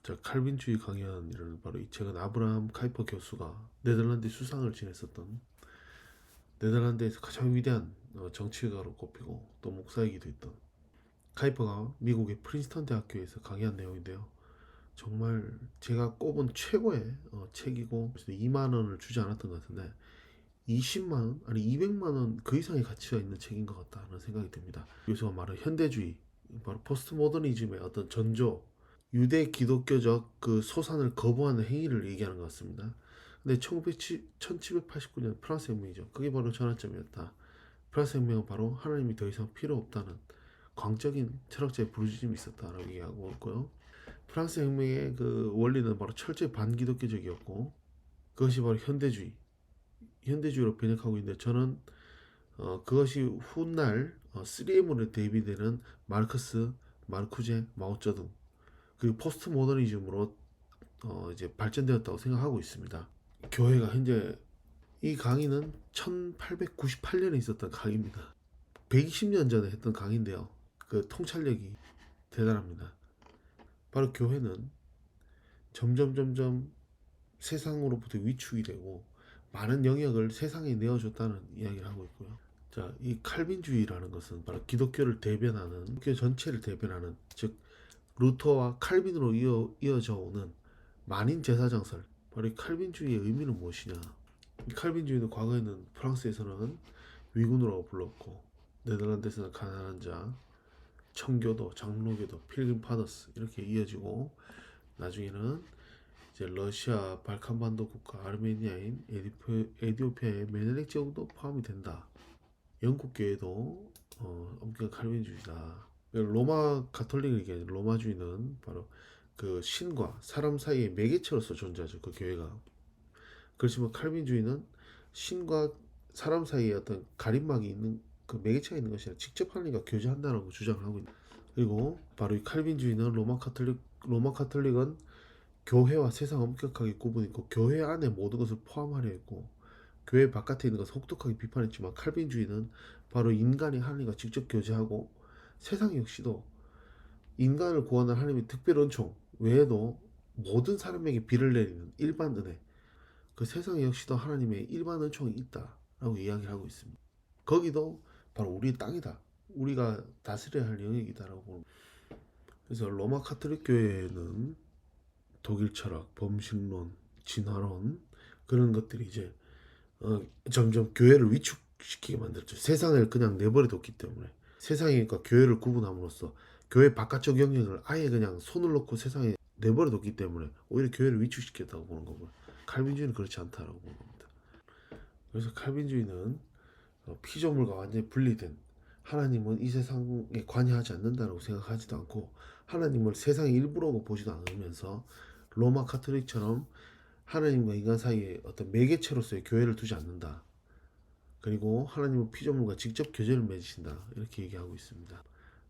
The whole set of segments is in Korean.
자, 칼빈주의 강연이라는 바로 이 책은 아브라함 카이퍼 교수가 네덜란드 수상을 지냈었던 네덜란드에서 가장 위대한 정치가로 꼽히고 또 목사이기도 했던 카이퍼가 미국의 프린스턴 대학교에서 강의한 내용인데요. 정말 제가 꼽은 최고의 책이고 2만 원을 주지 않았던 것 같은데 20만 원 아니 200만 원 그 이상의 가치가 있는 책인 것 같다는 생각이 듭니다. 교수가 말한 현대주의 바로 포스트 모더니즘의 어떤 전조 유대 기독교적 그 소산을 거부하는 행위를 얘기하는 것 같습니다. 근데 1789년 프랑스 혁명이죠. 그게 바로 전환점이었다. 프랑스 혁명은 바로 하나님이 더 이상 필요 없다는 광적인 철학자의 부르짖음이 있었다라고 얘기하고 있고요. 프랑스 혁명의 그 원리는 바로 철저히 반기독교적이었고 그것이 바로 현대주의로 변혁하고 있는데 저는 그것이 훗날 3M으로 대비되는 마르크스, 마르쿠제, 마오쩌둥 그 포스트 모더니즘으로 이제 발전되었다고 생각하고 있습니다. 교회가 현재 이 강의는 1898년에 있었던 강의입니다. 120년 전에 했던 강의인데요. 그 통찰력이 대단합니다. 바로 교회는 점점 세상으로부터 위축이 되고 많은 영역을 세상에 내어줬다는 이야기를 하고 있고요. 자, 이 칼빈주의라는 것은 바로 기독교를 대변하는, 기독교 전체를 대변하는, 즉 루터와 칼빈으로 이어져 오는 만인 제사장설. 바로 이 칼빈주의의 의미는 무엇이냐? 이 칼빈주의는 과거에는 프랑스에서는 위군으로 불렀고 네덜란드에서는 가난한 자, 청교도, 장로교도, 필름 파더스 이렇게 이어지고 나중에는 이제 러시아 발칸반도 국가 아르메니아인 에디오피아의 메네릭 지역도 포함이 된다. 영국 교회도 엄격한 칼빈주의다. 로마 가톨릭을 얘기하는 로마주의는 바로 그 신과 사람 사이의 매개체로서 존재하죠. 그 교회가. 그렇지만 칼빈주의는 신과 사람 사이에 어떤 가림막이 있는 그 매개체가 있는 것이 아니라 직접 하나님과 교제한다라고 주장을 하고 있다. 그리고 바로 이 칼빈주의는 로마 카톨릭은 교회와 세상 엄격하게 구분했고 교회 안에 모든 것을 포함하려 했고 교회 바깥에 있는 것을 혹독하게 비판했지만 칼빈주의는 바로 인간이 하나님과 직접 교제하고 세상 역시도 인간을 구하는 하나님의 특별 은총 외에도 모든 사람에게 비를 내리는 일반 은혜 그 세상 역시도 하나님의 일반 은총이 있다라고 이야기를 하고 있습니다. 거기도 바로 우리의 땅이다. 우리가 다스려야 할 영역이다라고 보는. 그래서 로마 카톨릭 교회는 독일 철학, 범신론, 진화론 그런 것들이 이제 점점 교회를 위축시키게 만들었죠. 세상을 그냥 내버려 뒀기 때문에 세상과 교회를 구분함으로써 교회 바깥쪽 영역을 아예 그냥 손을 놓고 세상에 내버려 뒀기 때문에 오히려 교회를 위축시켰다고 보는 거고요. 칼빈주의는 그렇지 않다라고 보는 겁니다. 그래서 칼빈주의는 피조물과 완전히 분리된 하나님은 이 세상에 관여하지 않는다고 생각하지도 않고 하나님을 세상의 일부라고 보지도 않으면서 로마 카톨릭처럼 하나님과 인간 사이에 어떤 매개체로서의 교회를 두지 않는다. 그리고 하나님은 피조물과 직접 교제를 맺으신다. 이렇게 얘기하고 있습니다.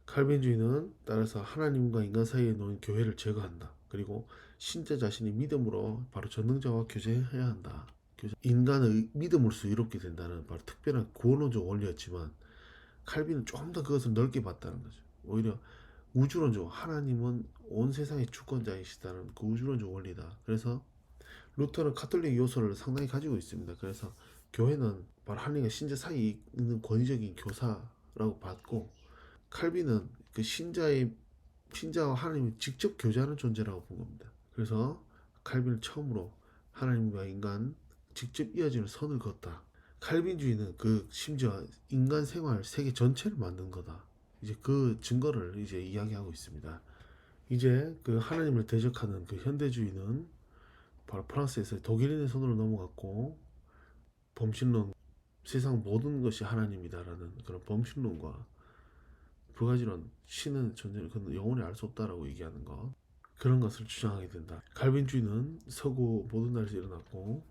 칼빈주의는 따라서 하나님과 인간 사이에 놓인 교회를 제거한다. 그리고 신자 자신이 믿음으로 바로 전능자와 교제해야 한다. 인간의 믿음으로써 이롭게 된다는 바로 특별한 구원론적 원리였지만 칼빈은 조금 더 그것을 넓게 봤다는 거죠. 오히려 우주론적 하나님은 온 세상의 주권자이시다는 그 우주론적 원리다. 그래서 루터는 카톨릭 요소를 상당히 가지고 있습니다. 그래서 교회는 바로 하나님과 신자 사이에 있는 권위적인 교사라고 봤고 칼빈은 그 신자와 하나님이 직접 교제하는 존재라고 본 겁니다. 그래서 칼빈은 처음으로 하나님과 인간 직접 이어지는 선을 그었다. 칼빈주의는 그 심지어 인간 생활 세계 전체를 만든 거다. 이제 그 증거를 이제 이야기하고 있습니다. 이제 그 하나님을 대적하는 그 현대주의는 바로 프랑스에서 독일인의 손으로 넘어갔고 범신론 세상 모든 것이 하나님이다라는 그런 범신론과 부가지론 신은 존재를 그는 영원히 알 수 없다라고 얘기하는 것 그런 것을 주장하게 된다. 칼빈주의는 서구 모든 나라에서 일어났고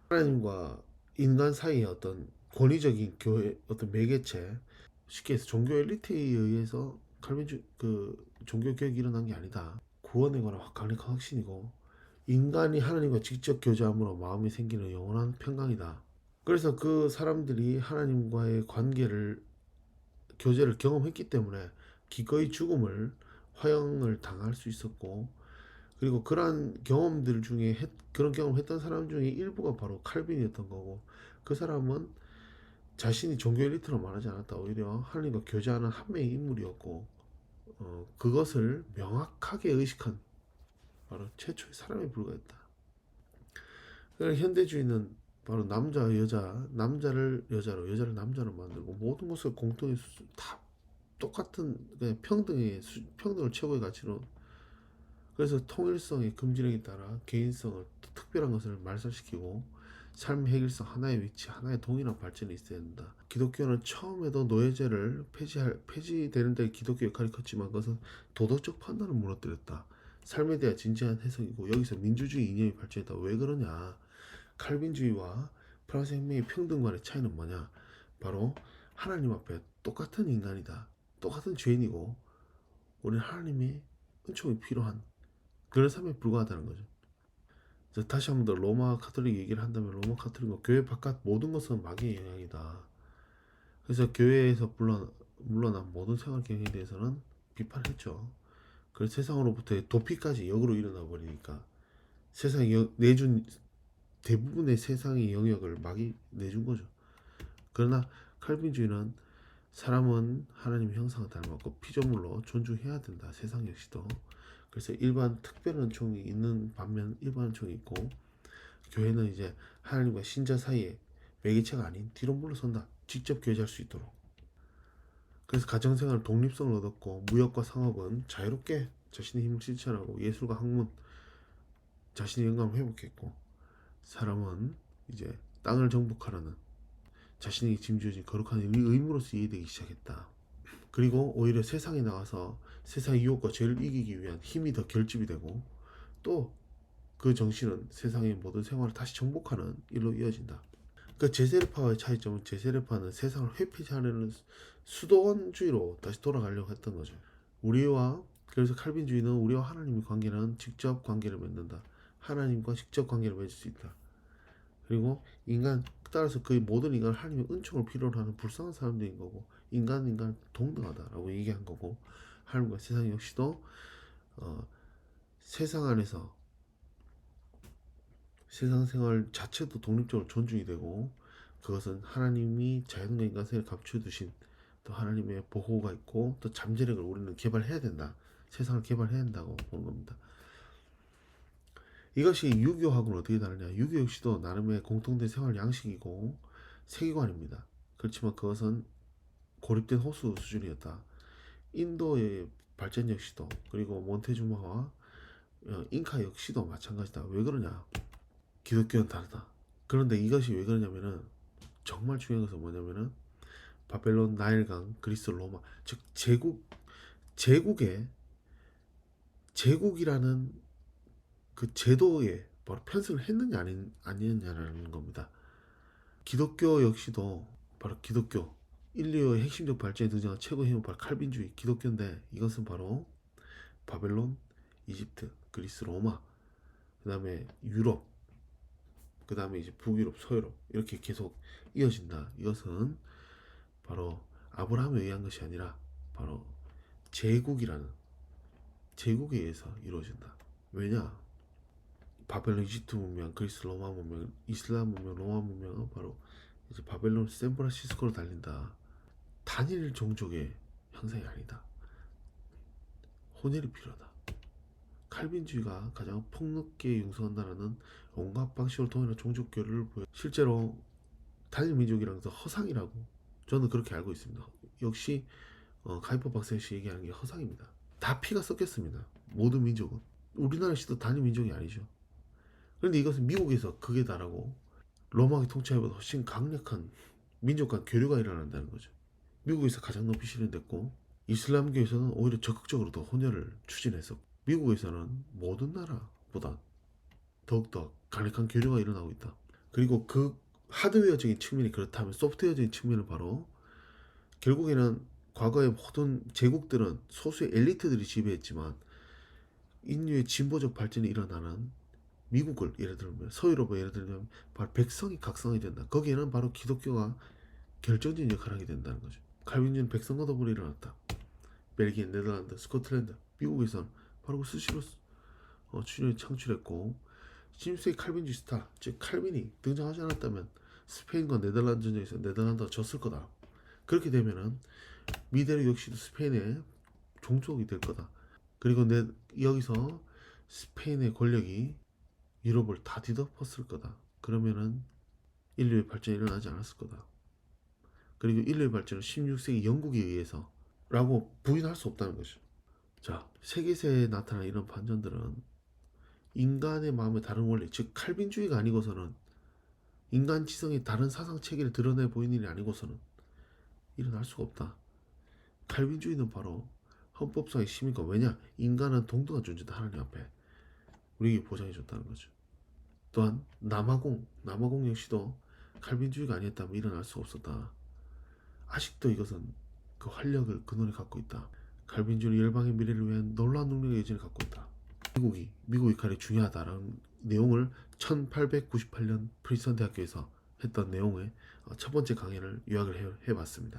하나님과 인간 사이의 어떤 권위적인 교회 어떤 매개체 쉽게 해서 종교 엘리트에 의해서 칼빈주 그 종교 개혁이 일어난 게 아니다. 구원에 관한 강력한 확신이고 인간이 하나님과 직접 교제함으로 마음이 생기는 영원한 평강이다. 그래서 그 사람들이 하나님과의 교제를 경험했기 때문에 기꺼이 죽음을 화형을 당할 수 있었고 그리고 그러한 경험들 중에 그런 경험을 했던 사람 중에 일부가 바로 칼빈이었던 거고, 그 사람은 자신이 종교 엘리트로 말하지 않았다. 오히려 하나님과 교제하는 한 명의 인물이었고, 그것을 명확하게 의식한 바로 최초의 사람에 불과했다. 그러니까 현대주의는 바로 남자 여자, 남자를 여자로, 여자를 남자로 만들고 모든 것을 공통의 다 똑같은 그냥 평등을 최고의 가치로. 그래서 통일성의 금지령에 따라 개인성을 특별한 것을 말살시키고 삶의 해결성 하나의 위치, 하나의 동일한 발전이 있어야 된다. 기독교는 처음에도 노예제를 폐지되는 데 기독교 역할이 컸지만 그것은 도덕적 판단을 무너뜨렸다. 삶에 대한 진지한 해석이고 여기서 민주주의 이념이 발전했다. 왜 그러냐? 칼빈주의와 프랑스 혁명의 평등관의 차이는 뭐냐? 바로 하나님 앞에 똑같은 인간이다. 똑같은 죄인이고 우리는 하나님의 은총이 필요한 그런 삶에 불과하다는 거죠. 다시 한 번 더 로마 카톨릭 얘기를 한다면 로마 카톨릭은 교회 바깥 모든 것은 마귀의 영향이다. 그래서 교회에서 물러난 모든 생활 경영에 대해서는 비판했죠. 그래서 세상으로부터의 도피까지 역으로 일어나 버리니까 세상이 내준 대부분의 세상의 영역을 마귀 내준 거죠. 그러나 칼빈주의는 사람은 하나님의 형상을 닮았고 피조물로 존중해야 된다. 세상 역시도. 그래서 일반 특별한 은총이 있는 반면 일반 은총이 있고, 교회는 이제 하나님과 신자 사이에 매개체가 아닌 뒤로 물러선다. 직접 교제할 수 있도록. 그래서 가정생활 독립성을 얻었고 무역과 상업은 자유롭게 자신의 힘을 실천하고 예술과 학문 자신의 영감을 회복했고, 사람은 이제 땅을 정복하라는 자신에게 짐져진 거룩한 의무로서 이해되기 시작했다. 그리고 오히려 세상에 나가서 세상의 유혹과 죄를 이기기 위한 힘이 더 결집이 되고, 또 그 정신은 세상의 모든 생활을 다시 정복하는 일로 이어진다. 그 제세례파와의 차이점은 제세례파는 세상을 회피하려는 수도원주의로 다시 돌아가려고 했던 거죠. 그래서 칼빈주의는 우리와 하나님의 관계는 직접 관계를 맺는다. 하나님과 직접 관계를 맺을 수 있다. 그리고 따라서 그 모든 인간은 하나님의 은총을 필요로 하는 불쌍한 사람들인 거고, 인간 동등하다라고 얘기한 거고, 하나님과 세상 역시도 세상 안에서 세상 생활 자체도 독립적으로 존중이 되고, 그것은 하나님이 자연과 인간 사이에 감춰두신 또 하나님의 보호가 있고 또 잠재력을 우리는 개발해야 된다. 세상을 개발해야 된다고 보는 겁니다. 이것이 유교하고는 어떻게 다르냐? 유교 역시도 나름의 공통된 생활 양식이고 세계관입니다. 그렇지만 그것은 고립된 호수 수준이었다. 인도의 발전 역시도, 그리고 몬테주마와 잉카 역시도 마찬가지다. 왜 그러냐? 기독교는 다르다. 그런데 이것이 왜 그러냐면은 정말 중요한 것은 뭐냐면은 바벨론, 나일강, 그리스, 로마, 즉 제국이라는 그 제도에 바로 편승을 했느냐 아니느냐라는 겁니다. 기독교 역시도 바로 기독교 인류의 핵심적 발전에 등장한 최고의 힘은 바로 칼빈주의 기독교인데, 이것은 바로 바벨론, 이집트, 그리스, 로마, 그 다음에 유럽, 그 다음에 이제 북유럽, 서유럽 이렇게 계속 이어진다. 이것은 바로 아브라함에 의한 것이 아니라 바로 제국이라는 제국에 의해서 이루어진다. 왜냐? 바벨론, 이집트 문명, 그리스, 로마 문명, 이슬람 문명, 로마 문명은 바로 이제 바벨론, 샌프란시스코로 달린다. 단일 종족의 형상이 아니다. 혼혈이 필요하다. 칼빈주의가 가장 폭넓게 융성한다는 온갖 방식으로 통일한 종족 교류를 보여. 실제로 단일 민족이라는 것은 허상이라고 저는 그렇게 알고 있습니다. 역시 카이퍼 박사씨 얘기하는 게 허상입니다. 다 피가 섞였습니다. 모든 민족은. 우리나라 시도 단일 민족이 아니죠. 그런데 이것은 미국에서 극에 달하고 로마의 통치하보다 훨씬 강력한 민족 간 교류가 일어난다는 거죠. 미국에서 가장 높이 실현됐고, 이슬람교에서는 오히려 적극적으로 더 혼혈을 추진했었고, 미국에서는 모든 나라보다 더욱더 강력한 교류가 일어나고 있다. 그리고 그 하드웨어적인 측면이 그렇다면 소프트웨어적인 측면은 바로 결국에는 과거의 모든 제국들은 소수의 엘리트들이 지배했지만 인류의 진보적 발전이 일어나는 미국을 예를 들면 서유럽을 예를 들면 바로 백성이 각성이 된다. 거기에는 바로 기독교가 결정적인 역할을 하게 된다는 거죠. 칼빈주의는 백성과 더불어 일어났다. 벨기에, 네덜란드, 스코틀랜드, 미국에서는 바로 그 수시로 추진을 창출했고 16세기 칼빈주의 스타, 즉 칼빈이 등장하지 않았다면 스페인과 네덜란드 전쟁에서 네덜란드가 졌을 거다. 그렇게 되면은 미데르 역시도 스페인의 종족이 될 거다. 그리고 여기서 스페인의 권력이 유럽을 다 뒤덮었을 거다. 그러면은 인류의 발전이 일어나지 않았을 거다. 그리고 인류의 발전은 16세기 영국에 의해서 라고 부인할 수 없다는 거죠. 자, 세계사에 나타난 이런 반전들은 인간의 마음의 다른 원리, 즉 칼빈주의가 아니고서는 인간 지성의 다른 사상 체계를 드러내 보이는 일이 아니고서는 일어날 수가 없다. 칼빈주의는 바로 헌법상의 시민과, 왜냐? 인간은 동등한 존재다. 하나님 앞에 우리에게 보장해 줬다는 거죠. 또한 남아공 역시도 칼빈주의가 아니었다면 일어날 수 없었다. 아직도 이것은 그 활력을 근원에 갖고 있다. 칼빈주의는 열방의 미래를 위한 놀라운 능력의 여진을 갖고 있다. 미국의 칼이 중요하다라는 내용을 1898년 프린스턴 대학교에서 했던 내용의 첫 번째 강의를 요약을 해봤습니다.